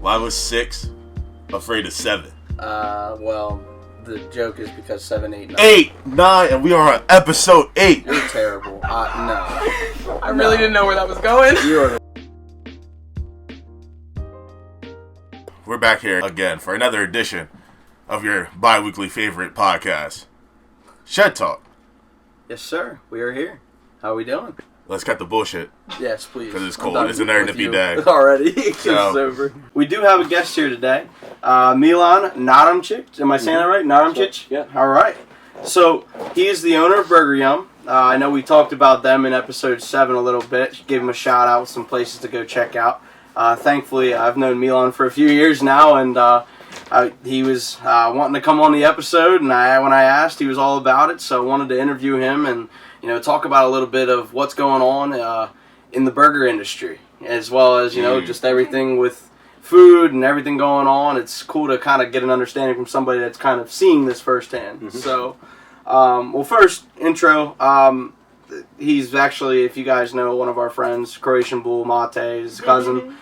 Why was 6 afraid of 7? Well, the joke is because 7, 8, 9. 8, 9, and we are on episode 8. You're terrible. No. I really didn't know where that was going. You're We're back here again for another edition of your bi-weekly favorite podcast, Shed Talk. Yes, sir. We are here. How we doing? Let's cut the bullshit. Yes, please. Because it's cold. It's another nippy day. Already. It's So. over. We do have a guest here today. Milan Naramcic. Am I saying that right? Naramcic? Yeah. All right. So, he is the owner of Burger Yum. I know we talked about them in episode 7 a little bit. Gave him a shout out with some places to go check out. Thankfully, I've known Milan for a few years now, and he was wanting to come on the episode, and when I asked, he was all about it, so I wanted to interview him and talk about a little bit of what's going on in the burger industry, as well as just everything with food and everything going on. It's cool to kind of get an understanding from somebody that's kind of seeing this firsthand. Mm-hmm. So, well, first intro. He's actually, if you guys know, one of our friends, Croatian Bull Mate, his cousin.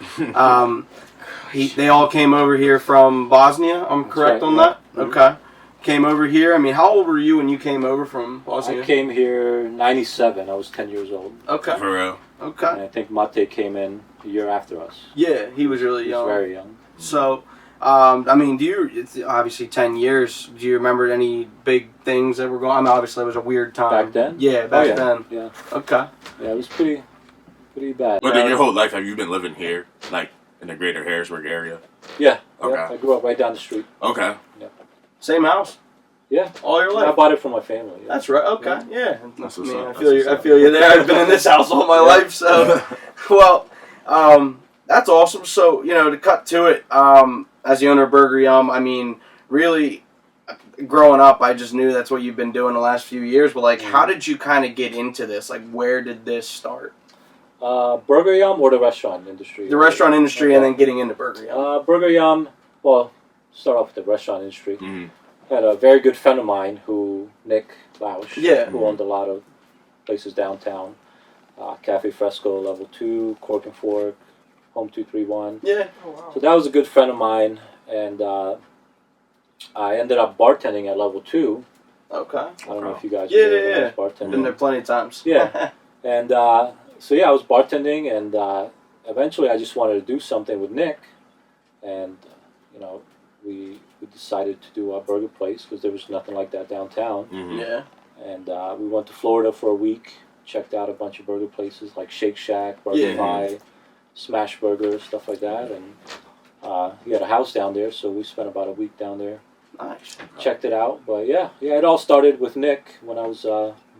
They all came over here from Bosnia. I'm correct on that? Mm-hmm. Okay. Came over here. I mean, how old were you when you came over from Bosnia? I came here 97. I was 10 years old. Okay. For real. Okay. And I think Mate came in a year after us. Yeah, he was really young. He was very young. So, I mean, it's obviously 10 years. Do you remember any big things that were going on? I mean, obviously, it was a weird time. Back then? Yeah, back then. Yeah. Okay. Yeah, it was pretty bad. But your whole life, have you been living here, like in the greater Harrisburg area? Yeah. Okay. Yeah, I grew up right down the street. Okay. Yeah. Same house? Yeah. All your life? I bought it from my family. Yeah. That's right. Okay. Yeah. That's I what's mean, up. I feel you there. I've been in this house all my life, so. Well, that's awesome. So, to cut to it, as the owner of Burger Yum, I mean, really, growing up, I just knew that's what you've been doing the last few years. But, like, how did you kind of get into this? Like, where did this start? Burger Yum or the restaurant industry? The restaurant industry, and then getting into Burger Yum. Burger Yum, well, start off with the restaurant industry. Mm-hmm. I had a very good friend of mine, Nick Lausch, who owned a lot of places downtown. Cafe Fresco, Level 2, Cork and Fork, Home 231. Yeah. Oh, wow. So that was a good friend of mine, and I ended up bartending at Level 2. Okay. I don't know if you guys Yeah. bartending. Been there plenty of times. Yeah. And so I was bartending, and eventually I just wanted to do something with Nick, and we decided to do our burger place because there was nothing like that downtown. Mm-hmm. Yeah. And we went to Florida for a week, checked out a bunch of burger places like Shake Shack, Burger Pie, Smash Burger, stuff like that. And he had a house down there, so we spent about a week down there. Nice. Checked it out. But yeah, it all started with Nick when I was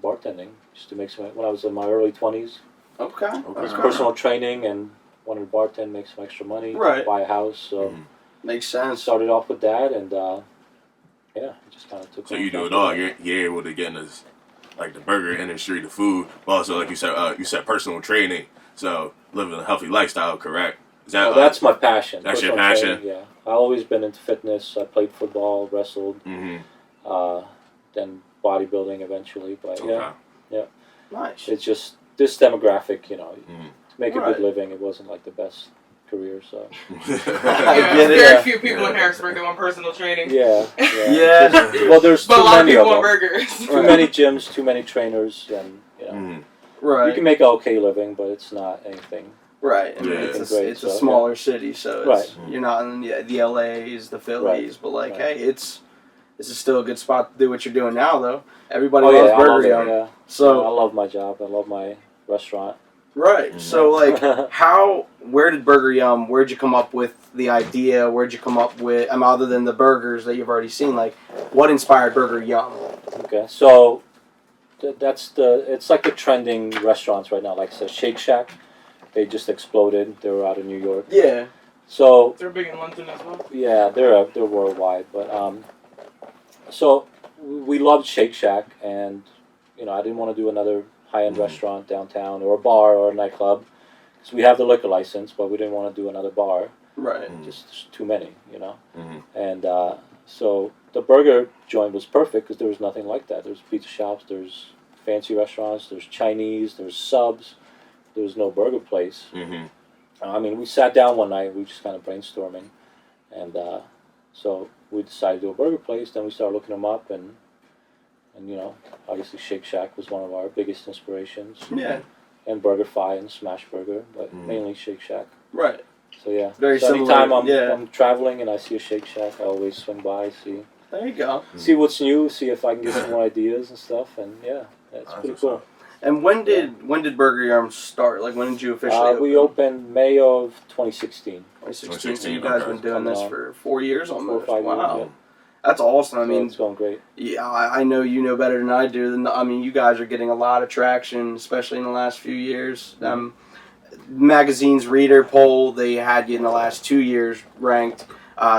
bartending, just to make when I was in my early 20s. Okay. It was personal training and wanted to bartend, make some extra money, Right. buy a house. So Makes sense. started off with that, and it just kind of took. So you do it all. You're able to get in this, like the burger industry, the food, but also like you said personal training. So living a healthy lifestyle, correct? Is that? That's my passion. That's your Personal passion? training, yeah, I've always been into fitness. I played football, wrestled, Mm-hmm. then bodybuilding eventually. But yeah, Nice. it's just this demographic, to make a Right. good living. It wasn't like the best career, so I get it. Very few people in Harrisburg that want personal training. yeah. Yeah. Well, there's But a too lot of many people of want them. burgers. Too many gyms, too many trainers, and Right. you can make an okay living, but it's not anything. Right. I mean, Yeah. it's Great, a so, smaller city, so it's, Right. you're not in the LAs, the Phillies, but like, Right. hey, this is still a good spot to do what you're doing now, though. Everybody Oh loves yeah, I Burger love it. Yum. Yeah. So I love my job. I love my restaurant. right. So like, where did Burger Yum? Where'd you come up with the idea? Where'd you come up with? Other than the burgers that you've already seen, like, what inspired Burger Yum? Okay, so it's like the trending restaurants right now. Like I said, Shake Shack, they just exploded. They were out of New York. Yeah. So They're big in London as well. yeah, they're worldwide. But so we loved Shake Shack, and I didn't want to do another high-end restaurant downtown or a bar or a nightclub. So we have the liquor license, but we didn't want to do another bar. Right. Just too many, Mm-hmm. And so the burger joint was perfect because there was nothing like that. There's pizza shops, there's fancy restaurants, there's Chinese, there's subs. There was no burger place. Mm-hmm. I mean, we sat down one night. We were just kind of brainstorming, and so we decided to do a burger place. Then we started looking them up, and obviously Shake Shack was one of our biggest inspirations. Yeah. And BurgerFi and Smash Burger, but mainly Shake Shack. Right. So yeah. Very so similar. anytime I'm traveling and I see a Shake Shack, I always swing by, see There you go. what's new, see if I can get some more ideas and stuff, and yeah, that's pretty cool. And when did Burger Yarm start? Like, when did you officially We opened May of 2016. 2016. So you guys been doing this for 4 years almost. 4 or 5 wow. years, yeah. That's awesome. I So mean, it's going great. yeah, I know you know better than I do. I mean, you guys are getting a lot of traction, especially in the last few years. Magazine's reader poll, they had you in the last 2 years ranked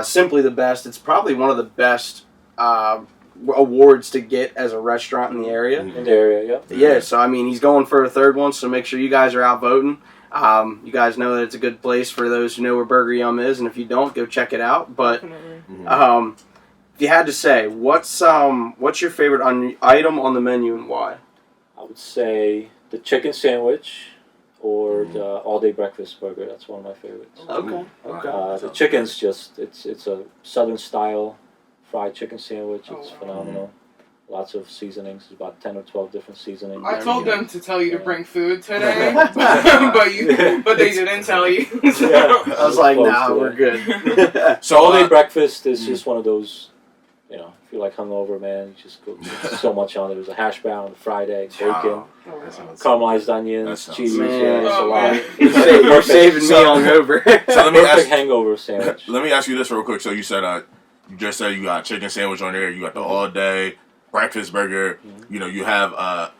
simply the best. It's probably one of the best awards to get as a restaurant in the area. In the area, yeah. Yeah, so I mean, he's going for a third one, so make sure you guys are out voting. You guys know that it's a good place for those who know where Burger Yum is, and if you don't, go check it out. But if you had to say, what's your favorite item on the menu and why? I would say the chicken sandwich or the all-day breakfast burger. That's one of my favorites. Okay. The chicken's just it's a southern style fried chicken sandwich. It's phenomenal. Lots of seasonings. There's about 10 or 12 different seasonings. I told them to tell you to bring food today, but they didn't tell you. So. I was like, nah, we're good. So all-day breakfast is just one of those. If you're like hungover, man, you just go so much on it. There's a hash brown, fried egg, bacon, caramelized onions, cheese. Man. It's a lot. You're saving me hungover. So let me Perfect ask, hangover sandwich. let me ask you this real quick. So you said you just said you got chicken sandwich on there. You got the all day breakfast burger. You have a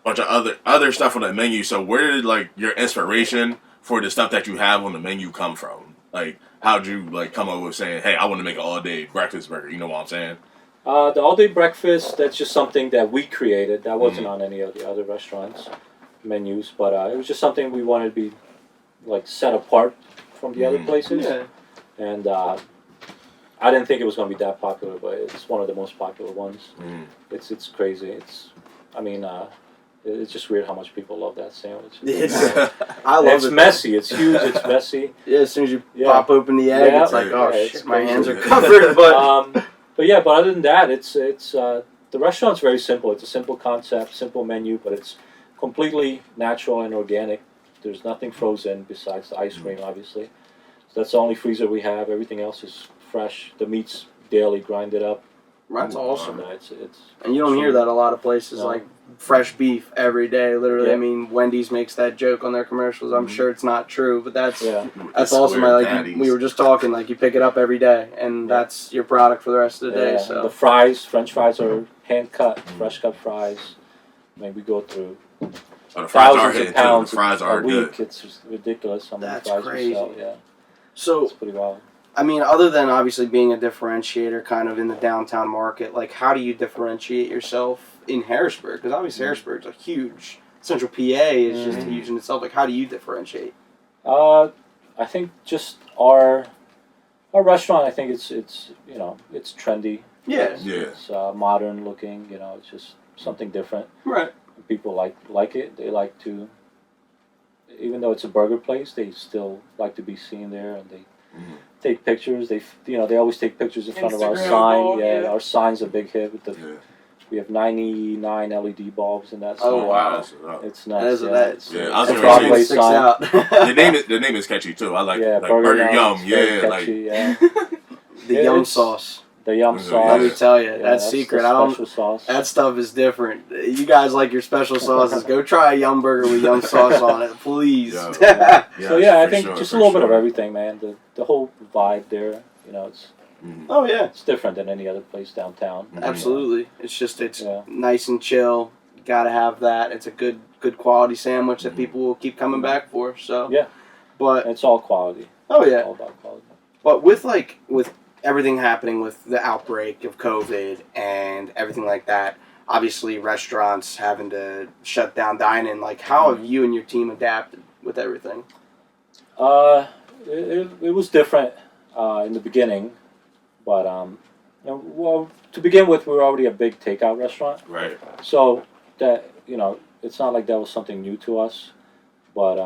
bunch of other stuff on the menu. So where did like your inspiration for the stuff that you have on the menu come from? Like, how'd you like come up with saying, "Hey, I want to make an all day breakfast burger"? You know what I'm saying? The all-day breakfast, that's just something that we created. That wasn't on any of the other restaurants' menus, but it was just something we wanted to be like set apart from the other places. Yeah. And I didn't think it was going to be that popular, but it's one of the most popular ones. It's crazy. It's just weird how much people love that sandwich. I love it's it. messy. It's huge. It's messy. Yeah, as soon as you pop open the egg, it's like, oh yeah, shit, my crazy. hands are covered. But But other than that, it's the restaurant's very simple. It's a simple concept, simple menu, but it's completely natural and organic. There's nothing frozen besides the ice cream, obviously. So that's the only freezer we have. Everything else is fresh. The meat's daily grinded up. that's awesome. And, And you don't hear that a lot of places, No. like fresh beef every day. Literally, Yeah. I mean, Wendy's makes that joke on their commercials. I'm sure it's not true, but that's It's awesome. square Like patties. we were just talking, like you pick it up every day, and that's your product for the rest of the day. and So the fries, French fries are hand cut, fresh cut fries. I mean, we go through Oh, the fries are thousands hitting of too. pounds The fries a are week. good. It's just ridiculous how many That's fries crazy. we sell. Yeah, so it's pretty wild. I mean, other than obviously being a differentiator kind of in the downtown market, like how do you differentiate yourself in Harrisburg? Because obviously Harrisburg's a huge, Central PA is just huge in itself. Like how do you differentiate? I think just our restaurant. I think it's it's trendy. Yeah. It's modern looking. It's just something different. Right. People like it. They like to, even though it's a burger place, they still like to be seen there, and they take pictures. They always take pictures in front of our Instagram sign. wall, yeah. Our sign's a big hit with we have 99 LED bulbs in that sign. Oh, wow. It's That nuts. is that's Yeah, I was that's gonna say- Broadway sticks sign. out. The name is catchy too. I like Burger Yum. Yum. It's very Yeah, catchy, yeah. The Yeah, yum it's- sauce. The yum Yeah. sauce. Let me tell you, Yeah, that's secret. The I don't. special sauce. That stuff is different. You guys like your special sauces. Go try a yum burger with yum sauce on it, please. Yeah. So yeah, I for think sure, just for a little bit of sure. everything, man. The whole vibe there, it's Oh yeah, it's different than any other place downtown. absolutely. It's just Yeah. nice and chill. You gotta have that. It's a good quality sandwich that people will keep coming back for. So Yeah. but It's all quality. oh It's yeah, all about quality. but with everything happening with the outbreak of COVID and everything like that, obviously restaurants having to shut down dining. Like, how have you and your team adapted with everything? It was different in the beginning, but well, to begin with, we were already a big takeout restaurant, Right. so that it's not like that was something new to us, but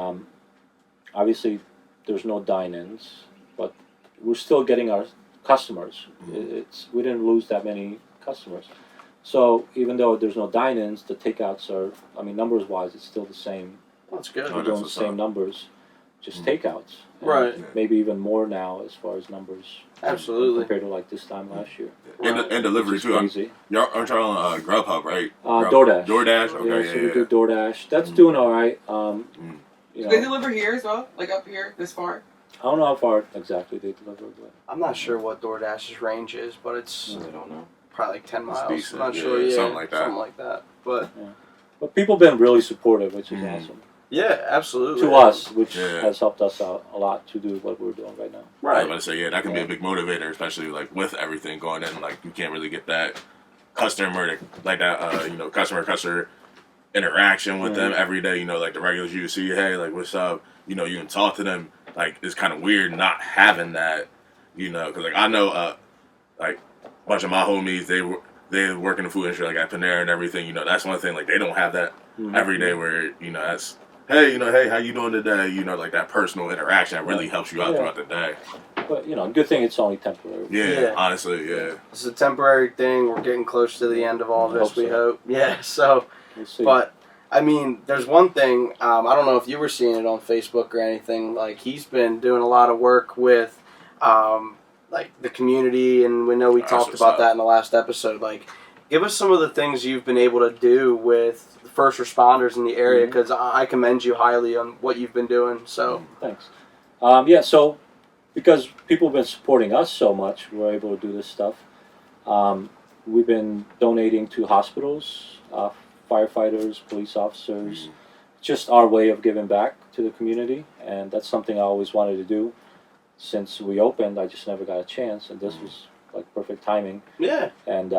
obviously there's no dine-ins, but we're still getting our customers. We didn't lose that many customers. So even though there's no dine-ins, the takeouts are, I mean, numbers-wise, it's still the same. That's good. We're doing the same numbers, just takeouts. And Right. maybe even more now as far as numbers. Absolutely. Compared to like this time last year. And delivery too. Crazy. Aren't y'all on Grubhub, right? DoorDash. DoorDash? So Okay, we do DoorDash. That's doing all right. You Do know, they deliver here as well? Like up here, this far? I don't know how far exactly they deliver, but I'm not sure what DoorDash's range is, but it's I don't know. probably like 10 miles. decent, I'm not yeah, sure. Yeah, something like that. Something like that. But people have been really supportive, which is awesome. yeah, absolutely. To us, which Yeah. has helped us out a lot to do what we're doing right now. I was Right. about to say, that can be a big motivator, especially like with everything going in. Like you can't really get that customer customer interaction with them every day. You know, like the regulars you see, hey, like what's up? You know, you can talk to them. Like it's kind of weird not having that. You know, because like I know, like a bunch of my homies, they work in the food industry, like at Panera and everything. You know, that's one thing. Like they don't have that every day where that's. Hey, hey, how you doing today? You know, like that personal interaction that really helps you out throughout the day. But good thing it's only temporary. Yeah, honestly, yeah. It's a temporary thing. We're getting close to the end of all this, we hope. Yeah, so, We'll see. but, I mean, there's one thing, I don't know if you were seeing it on Facebook or anything, like, he's been doing a lot of work with, like, the community, and we know we talked about that in the last episode. Like, give us some of the things you've been able to do with first responders in the area, because I commend you highly on what you've been doing. So thanks. So because people have been supporting us so much, we're able to do this stuff. We've been donating to hospitals, firefighters, police officers. Just our way of giving back to the community, and that's something I always wanted to do. Since we opened, I just never got a chance, and this was like perfect timing. yeah, And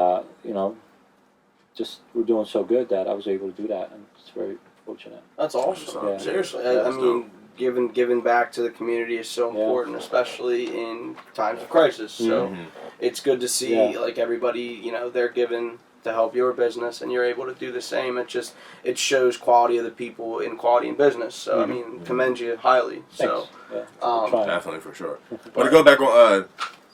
just we're doing so good that I was able to do that, and it's very fortunate. that's awesome. Yeah. Seriously, Yeah, I mean, giving back to the community is so important, especially in times of crisis. So it's good to see like everybody, they're giving to help your business, and you're able to do the same. It shows quality of the people in quality in business. So I mean, commend you highly. Thanks. So Definitely, for sure. But to go back on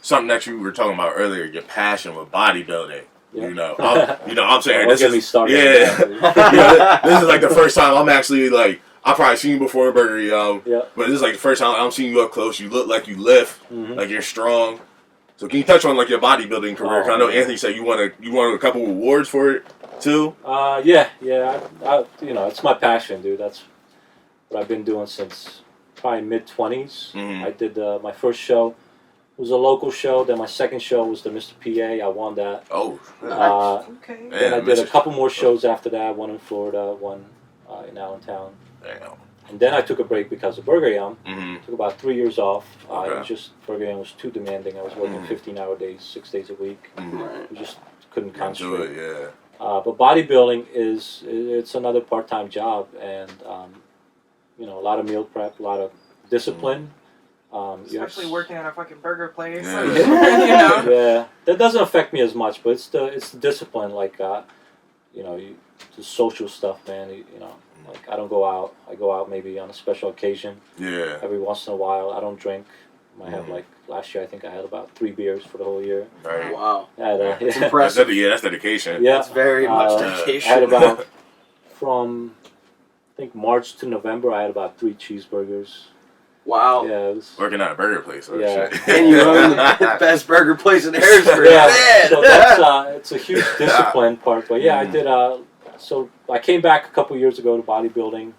something that you were talking about earlier, your passion with bodybuilding. Yeah. I'm saying Don't this get is me started. this is like the first time I'm actually like I've probably seen you before in Burger Yum, but this is like the first time I'm seeing you up close. You look like you lift, like you're strong. So can you touch on like your bodybuilding career? 'Cause I know Anthony said you won a couple awards for it too. Yeah. It's my passion, dude. That's what I've been doing since probably mid-20s. I did my first show. It was a local show. Then my second show was the Mr. PA. I won that. Oh, Okay. Then I did a couple more shows after that. One in Florida, one in Allentown. damn. And then I took a break because of Burger Yum. Mm-hmm. Took about 3 years off. Okay. It was just Burger Yum was too demanding. I was working 15-hour days, 6 days a week. right. I just couldn't Do concentrate. it, yeah. But bodybuilding it's another part-time job, and a lot of meal prep, a lot of discipline. Especially working at a fucking burger place. Yeah. Like, Yeah, that doesn't affect me as much, but it's the discipline, like the social stuff, man. Like I don't go out. I go out maybe on a special occasion. Yeah. Every once in a while. I don't drink. I have like last year. I think I had about 3 beers for the whole year. Right. Wow, I had, it's yeah, impressive. That's dedication. yeah. That's very much I dedication. had about from I think March to November. I had about 3 cheeseburgers. Wow. Yeah, it was. Working at a burger place. Or Yeah. shit. And you own the best burger place in Harrisburg. Yeah, Man. so that's it's a huge discipline part. But yeah, I did. So I came back a couple years ago to bodybuilding.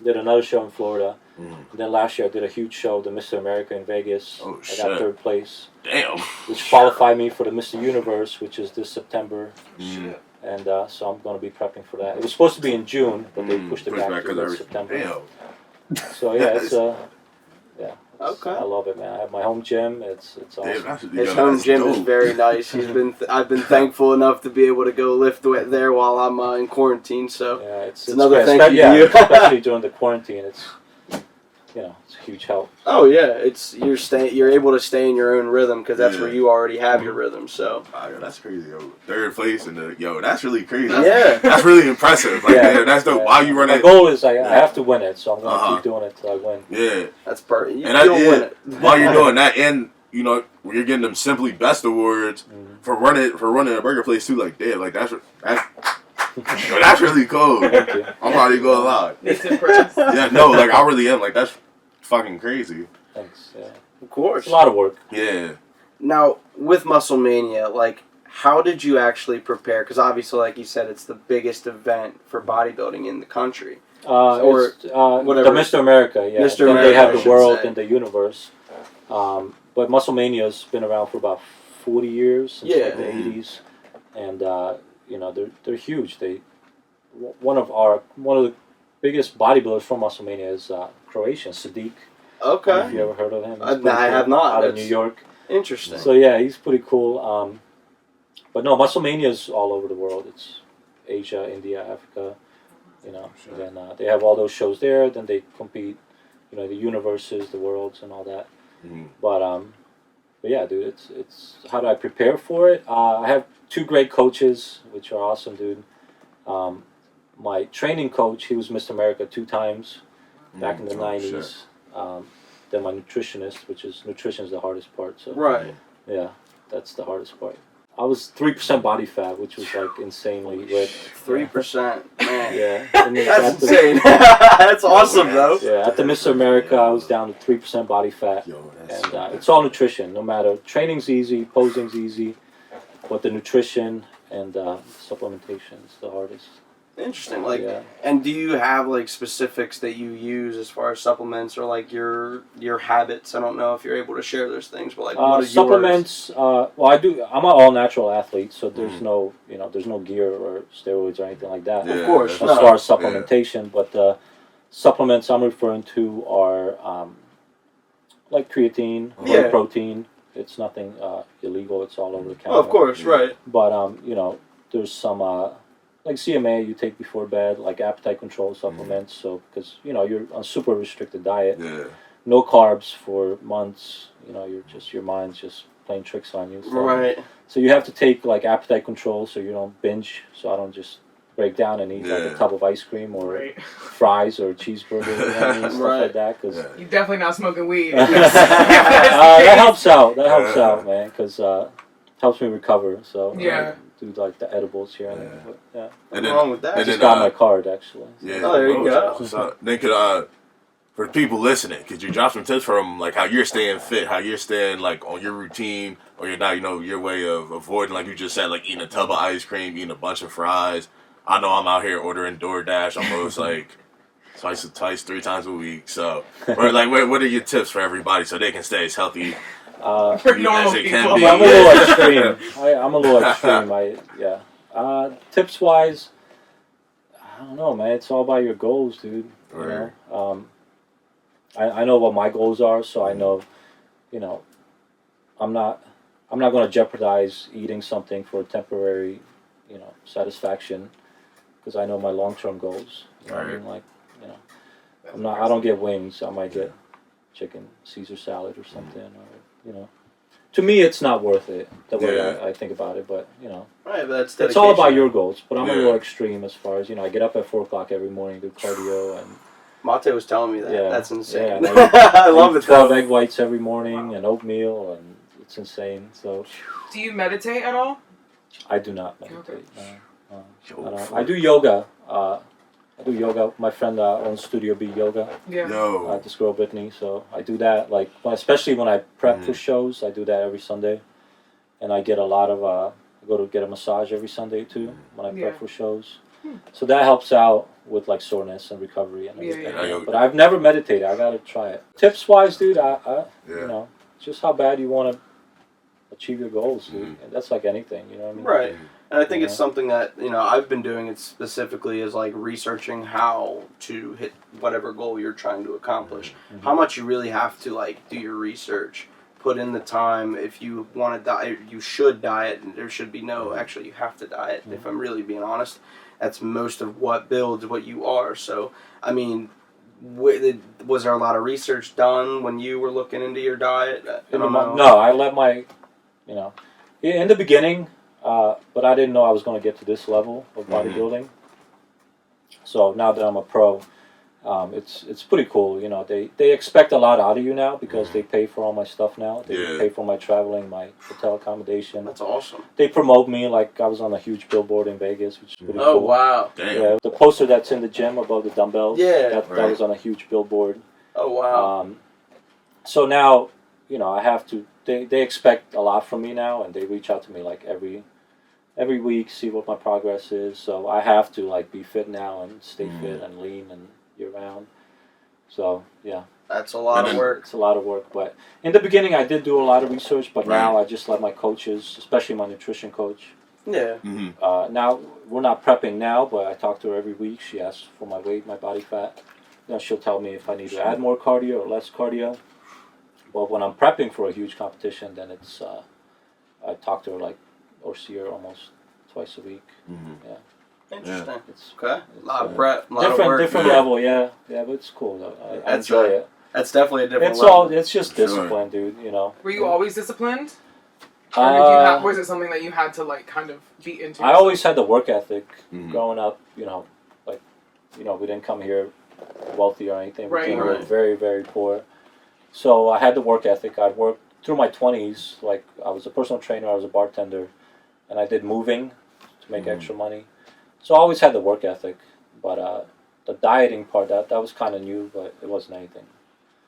Did another show in Florida. And then last year I did a huge show, the Mr. America in Vegas. Oh, I shit. got 3rd place, Damn. which qualified me for the Mr. Universe, which is this September. shit. And so I'm going to be prepping for that. It was supposed to be in June, but they pushed it back to because September. Damn. So yeah, it's Okay. I love it, man. I have my home gym. It's awesome. Damn, His home gym is very nice. I've been thankful enough to be able to go lift there while I'm in quarantine. So Yeah, it's another great. thank you to you. Especially during the quarantine. It's it's a huge help. Oh yeah, you're able to stay in your own rhythm because that's where you already have your rhythm. So that's crazy. Yo. Third place and that's really crazy. Yeah, that's really impressive. Like, that's dope. While you run My it, goal is I have to win it, so I'm gonna keep doing it till I win. Yeah, that's perfect. And win it while you're doing that, and you're getting them Simply Best awards for running a burger place too. Like, damn, like that's really cool. I'm probably gonna lie. It's impressive. Yeah, no, like I really am. Like that's fucking crazy. Thanks. Yeah. Of course. It's a lot of work. Yeah. Now with MuscleMania, like, how did you actually prepare? Because obviously, like you said, it's the biggest event for bodybuilding in the country. Or whatever. the Mr. America, yeah. Mr. Then America, they have I the should world say. and the universe. But MuscleMania's been around for about 40 years, since like the 80s, and they're huge. One of the biggest bodybuilders from MuscleMania is Croatian, Sadiq. Okay. Have you ever heard of him? I have not. Out of New York. Interesting. So yeah, he's pretty cool. But no, MuscleMania is all over the world. It's Asia, India, Africa. And then they have all those shows there. Then they compete. The universes, the worlds, and all that. But yeah, dude, it's how do I prepare for it? I have 2 great coaches, which are awesome, dude. My training coach, he was Mr. America 2 times back in the 90s. Then my nutritionist, nutrition is the hardest part. So right. Yeah, that's the hardest part. I was 3% body fat, which was like insanely rich. 3%, man. Yeah, that's insane. That's awesome, though. Yeah, at the Mr. America, I was down to 3% body fat, and it's all nutrition. No matter training's easy, posing's easy, but the nutrition and supplementation is the hardest. Interesting. And do you have like specifics that you use as far as supplements or like your habits? I don't know if you're able to share those things, but like what are supplements? Well, I do. I'm an all natural athlete, so there's no there's no gear or steroids or anything like that. Of course, as far as supplementation, but the supplements I'm referring to are like creatine, whey protein. It's nothing illegal. It's all over the counter. Oh, of course, right. But there's some. Like CMA, you take before bed, like appetite control supplements. So because you're on super restricted diet, no carbs for months. Your mind's just playing tricks on you. So, right. So you have to take like appetite control, so you don't binge. So I don't just break down and eat like a tub of ice cream or fries or cheeseburger, stuff like that. Cause you're definitely not smoking weed. that helps out. That helps out, man, because helps me recover. So do like the edibles here and there. But, Nothing wrong with that. I just got my card actually. Yeah. Oh, there you go. So then for the people listening, could you drop some tips for them, like how you're staying fit, how you're staying like on your routine or your diet, your way of avoiding, like you just said, like eating a tub of ice cream, eating a bunch of fries. I know I'm out here ordering DoorDash almost like twice, 3 times a week. So, what are your tips for everybody so they can stay as healthy? For normal people. I'm a little extreme. I'm a little extreme. Tips wise, I don't know, man. It's all about your goals, dude. Right. I know what my goals are, so I know, I'm not going to jeopardize eating something for temporary, satisfaction, because I know my long-term goals. You know what I mean? Like, I don't get wings. I might get chicken Caesar salad or something, or to me it's not worth it the way I think about it, but right, but that's it's all about your goals. But I'm a little extreme as far as I get up at 4 o'clock every morning, do cardio, and Mate was telling me that. That's insane. Yeah, I love it. 12 egg whites every morning and oatmeal, and it's insane. So do you meditate at all? I do not meditate. Okay. I do yoga. My friend owns Studio B Yoga. Yeah. This girl Brittany. So I do that. Like especially when I prep for shows, I do that every Sunday, and I get a lot of. I go to get a massage every Sunday too when I prep for shows. So that helps out with like soreness and recovery and everything. Yeah. But I've never meditated. I gotta try it. Tips wise, dude, just how bad you want to achieve your goals, dude. And that's like anything, you know what I mean? Right. And I think it's something that, I've been doing it specifically is like researching how to hit whatever goal you're trying to accomplish. How much you really have to like do your research, put in the time. If you want to diet, you should diet, and there should be actually you have to diet. If I'm really being honest, that's most of what builds what you are. So, I mean, Was there a lot of research done when you were looking into your diet? No, I let my, in the beginning, but I didn't know I was going to get to this level of bodybuilding. So now that I'm a pro, it's pretty cool. They expect a lot out of you now because they pay for all my stuff now. They pay for my traveling, my hotel accommodation. That's awesome. They promote me like I was on a huge billboard in Vegas, which is pretty cool. Oh, wow. Damn. Yeah, the poster that's in the gym above the dumbbells, that was on a huge billboard. Oh, wow. So now, I have to, they expect a lot from me now, and they reach out to me like every week, see what my progress is. So I have to like be fit now and stay fit and lean and year round. So, yeah. That's a lot of work. It's a lot of work. But in the beginning, I did do a lot of research, but now I just let my coaches, especially my nutrition coach. Yeah. Now, we're not prepping now, but I talk to her every week. She asks for my weight, my body fat. She'll tell me if I need to add more cardio or less cardio. But when I'm prepping for a huge competition, then it's, I talk to her or see her almost twice a week. Yeah. Interesting. It's okay. A lot of prep, a lot of work. Different level, yeah, but it's cool though. I enjoy it. That's definitely a different level. It's just discipline, dude. Were you always disciplined? Or was it something that you had to kind of beat into? I always had the work ethic growing up. We didn't come here wealthy or anything. We came here very, very poor. So I had the work ethic. I worked through my 20s. Like I was a personal trainer, I was a bartender, and I did moving to make extra money. So I always had the work ethic, but the dieting part that was kind of new, but it wasn't anything.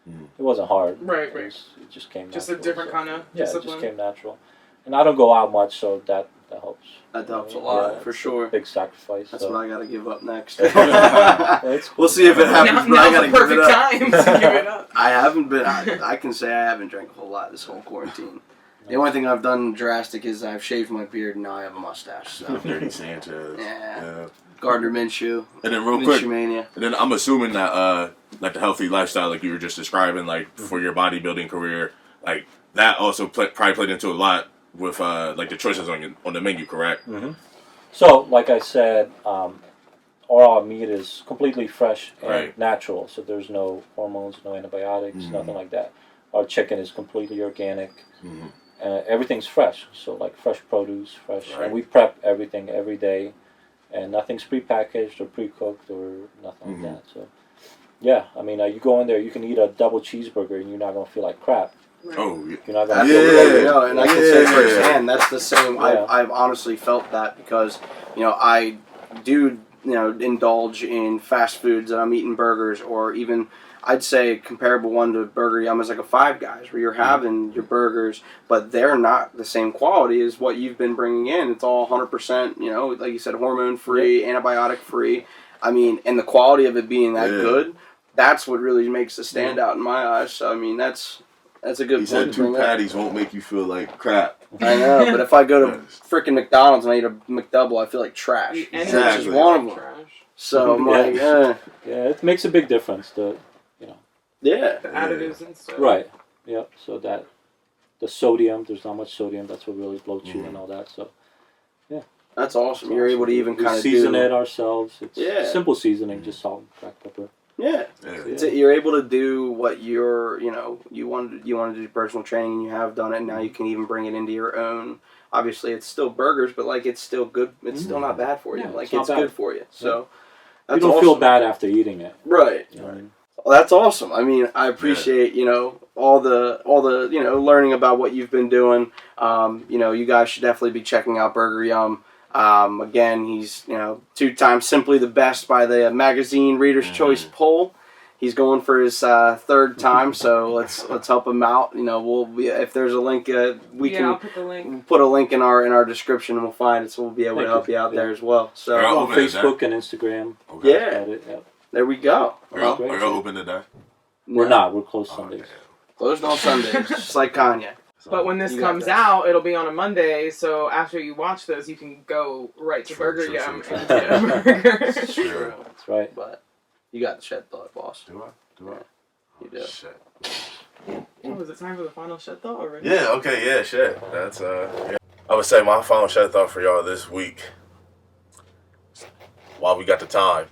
It wasn't hard. Right. It just came. Just natural, a different kind of discipline. Yeah, it just came natural, and I don't go out much, so that helps. That helps a lot for sure. Big sacrifice. That's what I got to give up next. Cool. We'll see if it happens. But I got to give it up. Time to give it up. I haven't been. I can say I haven't drank a whole lot this whole quarantine. The only thing I've done drastic is I've shaved my beard and now I have a mustache. So. Dirty Sanchez. Yeah. Gardner Minshew. And then real quick, Mania. and then I'm assuming that like the healthy lifestyle, like you were just describing, like for your bodybuilding career, like that also probably played into a lot with like the choices on the menu, correct? So, like I said, all our meat is completely fresh and natural. So there's no hormones, no antibiotics, nothing like that. Our chicken is completely organic. Everything's fresh, so like fresh produce, and we prep everything every day, and nothing's prepackaged or pre-cooked or nothing like that. So, yeah, I mean, you go in there, you can eat a double cheeseburger, and you're not gonna feel like crap. Oh, yeah. You're not gonna feel and I can say firsthand that's the same. I've honestly felt that because I do indulge in fast foods and I'm eating burgers or even. I'd say comparable one to Burger Yum is like a Five Guys where you're having your burgers, but they're not the same quality as what you've been bringing in. It's all 100%, like you said, hormone free, antibiotic free. I mean, and the quality of it being that good, that's what really makes it stand out in my eyes. So I mean, that's a good point. He said 2 patties won't make you feel like crap. I know, but if I go to freaking McDonald's and I eat a McDouble, I feel like trash. Exactly. Which is one of them. So I'm like, yeah, it makes a big difference. Yeah. The additives and stuff. Right. Yep. So the sodium, there's not much sodium. That's what really bloats you and all that. So, yeah. That's awesome. You're able to even kind of season it ourselves. It's simple seasoning, just salt, black pepper. Yeah. You're able to do what you wanted to do personal training and you have done it. And now you can even bring it into your own. Obviously, it's still burgers, but it's still good. It's still not bad for you. It's good for you. So you don't feel bad after eating it. Right. You know what I mean? Well, that's awesome. I mean, I appreciate, all the learning about what you've been doing. You guys should definitely be checking out Burger Yum. Again, he's, 2 times simply the best by the magazine Reader's Choice poll. He's going for his 3rd time, so let's help him out. If there's a link, I'll put the link. We'll put a link in our description and we'll find it, so we'll be able to help you out there as well. So on Facebook and Instagram. Yeah. There we go. Are y'all open today? We're not. We're closed Sundays. Closed on Sundays, just like Kanye. But when this comes out, it'll be on a Monday, so after you watch those, you can go right to Burger Yum and get a burger. That's true. That's right. But you got the shed thought, boss. Do I? You do. Shit. Oh, is it time for the final shed thought already? Yeah, okay, yeah, shit. That's, I would say my final shed thought for y'all this week, while we got the time,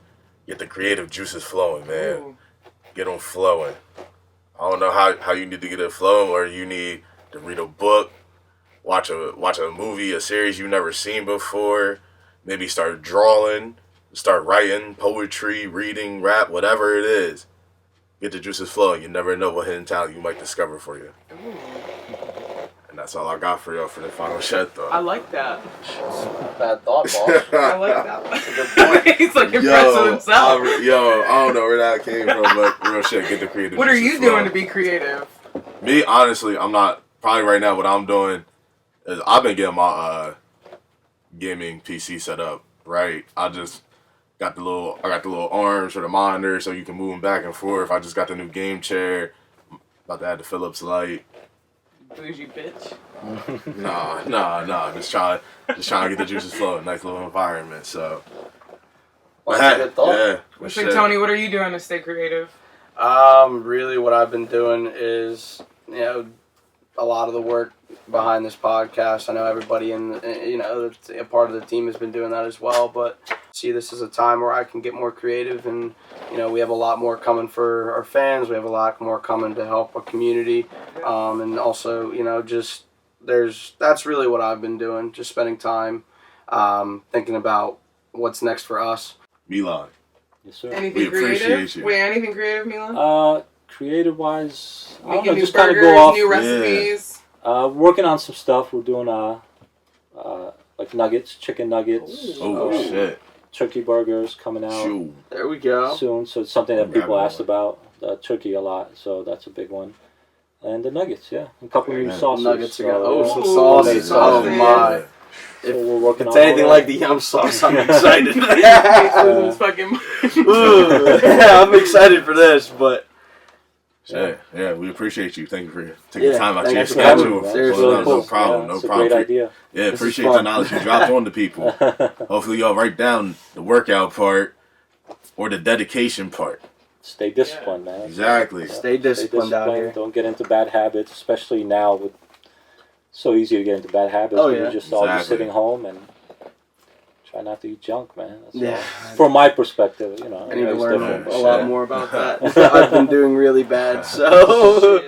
get the creative juices flowing, man. Ooh. get them flowing. I don't know how you need to get it flowing, or you need to read a book, watch a movie, a series you've never seen before, maybe start drawing, start writing, poetry, reading, rap, whatever it is. Get the juices flowing. You never know what hidden talent you might discover for you. Ooh, And that's all I got for y'all for the final Shed Thought. I like that. Bad thought, boss. I like that. That's a good point. He's like impressed with himself. I don't know where that came from, but real shit, get the creative. What are juices you flowing. doing to be creative? Me, honestly, I'm not. Probably right now, what I'm doing is I've been getting my gaming PC set up. Right, I just got the little arms for the monitor, so you can move them back and forth. I just got the new game chair. About to add the Philips light. Bougie bitch. Nah. Just trying to get the juices flowing. Nice little environment. So. Well, that's a good thought. Yeah. So Tony, what are you doing to stay creative? Really what I've been doing is, a lot of the work behind this podcast. I know everybody that's a part of the team has been doing that as well, but see this as a time where I can get more creative, and we have a lot more coming for our fans. We have a lot more coming to help our community, and also that's really what I've been doing, just spending time thinking about what's next for us. Milan. Yes, sir. Anything We appreciate creative? you. Wait, anything creative, Milan? Creative wise, I don't Making know, new just kind of burgers, go off. new recipes. Working on some stuff. We're doing like nuggets, chicken nuggets. Oh shit. Turkey burgers coming out Shoot. There we go. soon. So it's something that I'm people grabbing asked one. about. Turkey a lot, so that's a big one. And the nuggets, yeah, a couple new Yeah. sauces. Nuggets so, again. Oh, yeah. some Ooh, sauces. Oh sauces. my. So we're working If it's on anything all like that. the yum sauce, I'm excited. This fucking. Ooh, I'm excited for this, but Yeah, we appreciate you. Thank you for taking Yeah, time out thank your you for having schedule. me, man. Seriously, Well, Really no cool. problem. Yeah, No it's problem. a great idea. Yeah, This is appreciate fun. the knowledge you dropped on the people. Hopefully y'all write down the workout part or the dedication part. Stay disciplined, man. Exactly. Stay disciplined out here. Don't get into bad habits, especially now with so easy to get into bad habits. Oh, when yeah. You're just all just Exactly. sitting home and try not to eat junk, man. That's Yeah. all. From my perspective, I need to everybody's learn different. a Shit. lot more about that. I've been doing really bad, so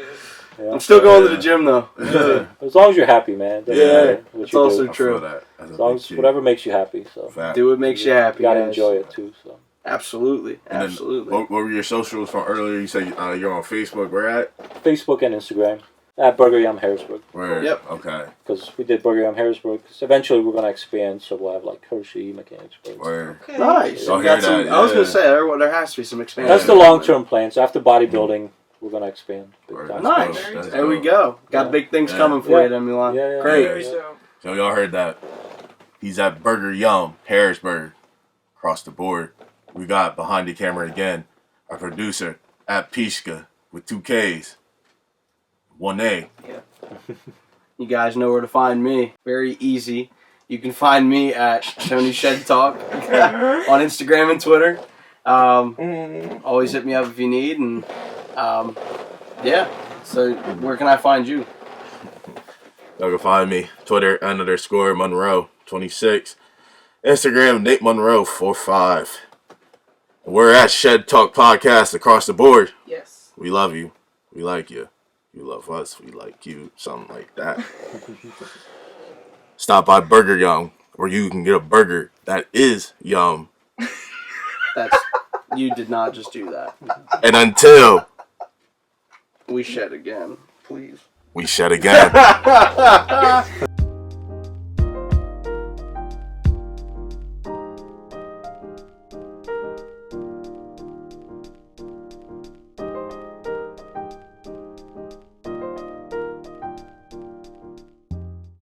Yeah. I'm still going to the gym though. Yeah. As long as you're happy, man. It doesn't Yeah. matter what It's you also do. I true. feel that. That's a As long big as key. whatever makes you happy. So Fact. Do what makes you happy. you gotta guys. enjoy it too. So Absolutely, And then, absolutely. what were your socials from earlier? You say you're on Facebook. Where at? Facebook and Instagram at Burger Yum Harrisburg, Where? Yep. Okay. because we did Burger Yum Harrisburg. 'Cause eventually we're gonna expand, so we'll have like Hershey, Mechanicsburg. Where? Nice. Y'all You hear got some- that, I was yeah. gonna say there has to be some expansion. That's the long-term plan. So after bodybuilding, we're gonna expand. Big Word. time. Nice. That's There we dope. go. Got Yeah. big things Yeah. coming for Yeah. you, then, Milan. Yeah, yeah. Great. Very dope. So y'all heard that. He's at Burger Yum, Harrisburg, across the board. We got behind the camera again, our producer at Pishka with 2 Ks, 1 A. You guys know where to find me. Very easy. You can find me at Tony Shed Talk on Instagram and Twitter. Always hit me up if you need. And yeah. So where can I find you? Y'all can find me Twitter _Monroe26, Instagram Nate Monroe45. We're at Shed Talk Podcast across the board. Yes. We love you. We like you. You love us. We like you. Something like that. Stop by Burger Yum, where you can get a burger that is yum. You did not just do that. And until We shed again, please. we shed again.